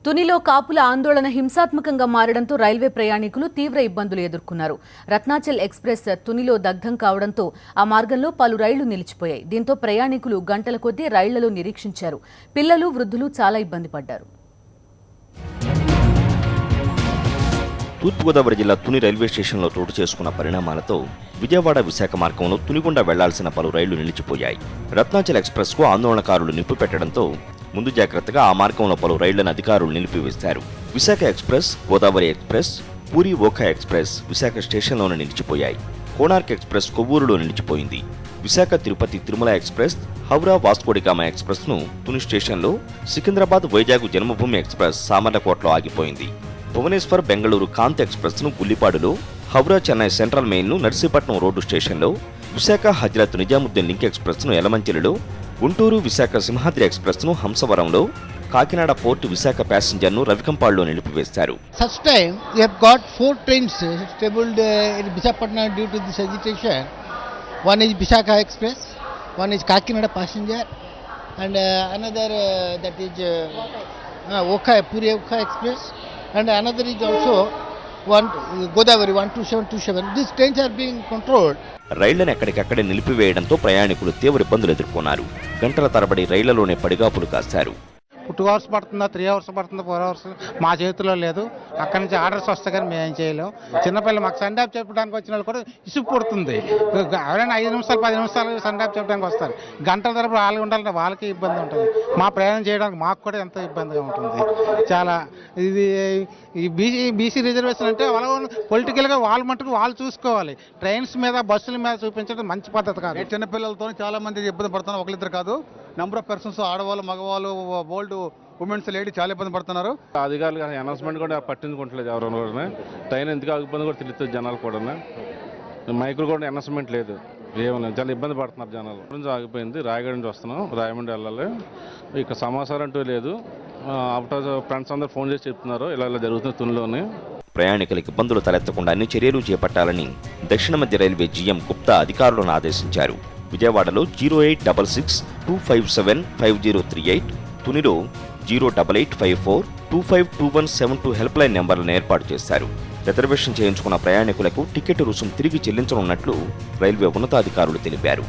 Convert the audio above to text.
తునిలో కాపుల ఆందోళన హింసాత్మకంగా మారడంతో రైల్వే ప్రయాణికులు తీవ్ర ఇబ్బందులు ఎదుర్కొన్నారు. రత్నాచల్ ఎక్స్ప్రెస్ తునిలో దగ్ధం కావడంతో ఆ మార్గంలో పలు రైళ్లు నిలిచిపోయాయి. దీంతో ప్రయాణికులు గంటల కొద్దీ రైళ్లలో నిరీక్షించారు. పిల్లలు, వృద్ధులు చాలా ఇబ్బంది పడ్డారు. తూర్పుగోదావరి జిల్లా తుని రైల్వే స్టేషన్లో చోటు చేసుకున్న పరిణామాలతో విజయవాడ విశాఖ మార్గంలో తునిగుండా వెళ్లాల్సిన పలు రైళ్లు నిలిచిపోయాయి. రత్నాచల్ ఎక్స్ప్రెస్ కు ఆందోళనకారులు నిప్పు పెట్టడంతో ముందు జాగ్రత్తగా ఆ మార్గంలో పలు రైళ్లను అధికారులు నిలిపివేశారు. Visakha express, Godavari express, Puri Okha express Visakha స్టేషన్లోనే నిలిచిపోయాయి. కోణార్క్ ఎక్స్ప్రెస్ కొవ్వూరులో నిలిచిపోయింది. విశాఖ తిరుపతి తిరుమల ఎక్స్ప్రెస్, హౌరా వాస్కోడిగామా ఎక్స్ప్రెస్ ను తుని స్టేషన్లో, సికింద్రాబాద్ వైజాగ్ జన్మభూమి ఎక్స్ప్రెస్ సామర్లకోటలో ఆగిపోయింది. భువనేశ్వర్ బెంగళూరు కాంత్ ఎక్స్ప్రెస్ ను బుల్లిపాడులో, హౌరా చెన్నై సెంట్రల్ మెయిన్ ను నర్సీపట్నం రోడ్డు స్టేషన్లో, విశాఖ హజ్రత్ నిజాముద్దీన్ లింక్ ఎక్స్ప్రెస్ ను యలమంచిలిలో, గుంటూరు విశాఖ సింహాద్రి ఎక్స్ప్రెస్ ను హంసవరంలో, కాకినాడ పోర్టు విశాఖ ప్యాసింజర్ ను రవికంపాడులో నిలిపివేశారు. Such time we have got 4 trains stabled in Visakhapatnam due to this agitation. One is Visakhapatnam Express, one is Kakinada passenger, and another that is Okha Puri Okha Express, and another is also one Godavari 12727. These trains are being controlled. రైళ్లను ఎక్కడికక్కడే నిలిపివేయడంతో ప్రయాణికులు తీవ్ర ఇబ్బందులు ఎదుర్కొన్నారు. గంటల తరబడి రైళ్లలోనే పడిగాపులు కాశారు. 2 hours పడుతుందా, 3 hours పడుతుందా, 4 hours మా చేతిలో లేదు. అక్కడి నుంచి ఆర్డర్స్ వస్తే కానీ మేము ఏం చేయలేం. చిన్నపిల్లలు మాకు సండాప్ చెప్పడానికి వచ్చిన వాళ్ళు కూడా ఇసుగు పుడుతుంది. ఎవరైనా 5 నిమిషాలు 10 నిమిషాలు సండాప్ చెప్పడానికి వస్తారు. గంటల తరబడి వాళ్ళు ఉండాలంటే వాళ్ళకి ఇబ్బంది ఉంటుంది. మా ప్రయాణం చేయడానికి మాకు కూడా ఎంతో ఇబ్బందిగా ఉంటుంది. చాలా ఇది ఈ బీసీ రిజర్వేషన్ అంటే వాళ్ళ పొలిటికల్గా వాళ్ళు మట్టుకు వాళ్ళు చూసుకోవాలి. ట్రైన్స్ మీద బస్సుల మీద చూపించడం మంచి పద్ధతి కాదు. చిన్నపిల్లలతో చాలా మంది ఇబ్బంది పడుతున్నారు. ఒకరిద్దరు కాదు, నెంబర్ ఆఫ్ పర్సన్స్, ఆడవాళ్ళు, మగవాళ్ళు, ఓల్డ్ ఉమెన్స్, లేడీ చాలా ఇబ్బంది పడుతున్నారు. అధికారులు అనౌన్స్మెంట్ కూడా పట్టించుకోవట్లేదు. ఎవరు కూడా ట్రైన్ ఎందుకు ఆగిపోయింది కూడా తెలుస్తుంది జనాలు కూడా. మైకులు కూడా అనౌన్స్మెంట్ లేదు, ఏమన్నా చాలా ఇబ్బంది పడుతున్నారు జనాలు. నుంచి ఆగిపోయింది. రాయగడ నుంచి వస్తున్నాం, రాయమండ్రి వెళ్ళాలి. ఇక సమాచారం అంటూ లేదు. ఆఫ్టర్ ఫ్రెండ్స్ అందరూ ఫోన్ చేసి చెప్తున్నారు ఇలా ఇలా జరుగుతుంది తునిలోని. ప్రయాణికులకు ఇబ్బందులు తలెత్తకుండా అన్ని చర్యలు చేపట్టాలని దక్షిణ మధ్య రైల్వే జీఎం గుప్తా అధికారులను ఆదేశించారు. విజయవాడలో 086625755038, తునిలో 08854252172 హెల్ప్ లైన్ నెంబర్లను ఏర్పాటు చేశారు. రిజర్వేషన్ చేయించుకున్న ప్రయాణికులకు టికెట్ రుసుం తిరిగి చెల్లించనున్నట్లు రైల్వే ఉన్నతాధికారులు తెలిపారు.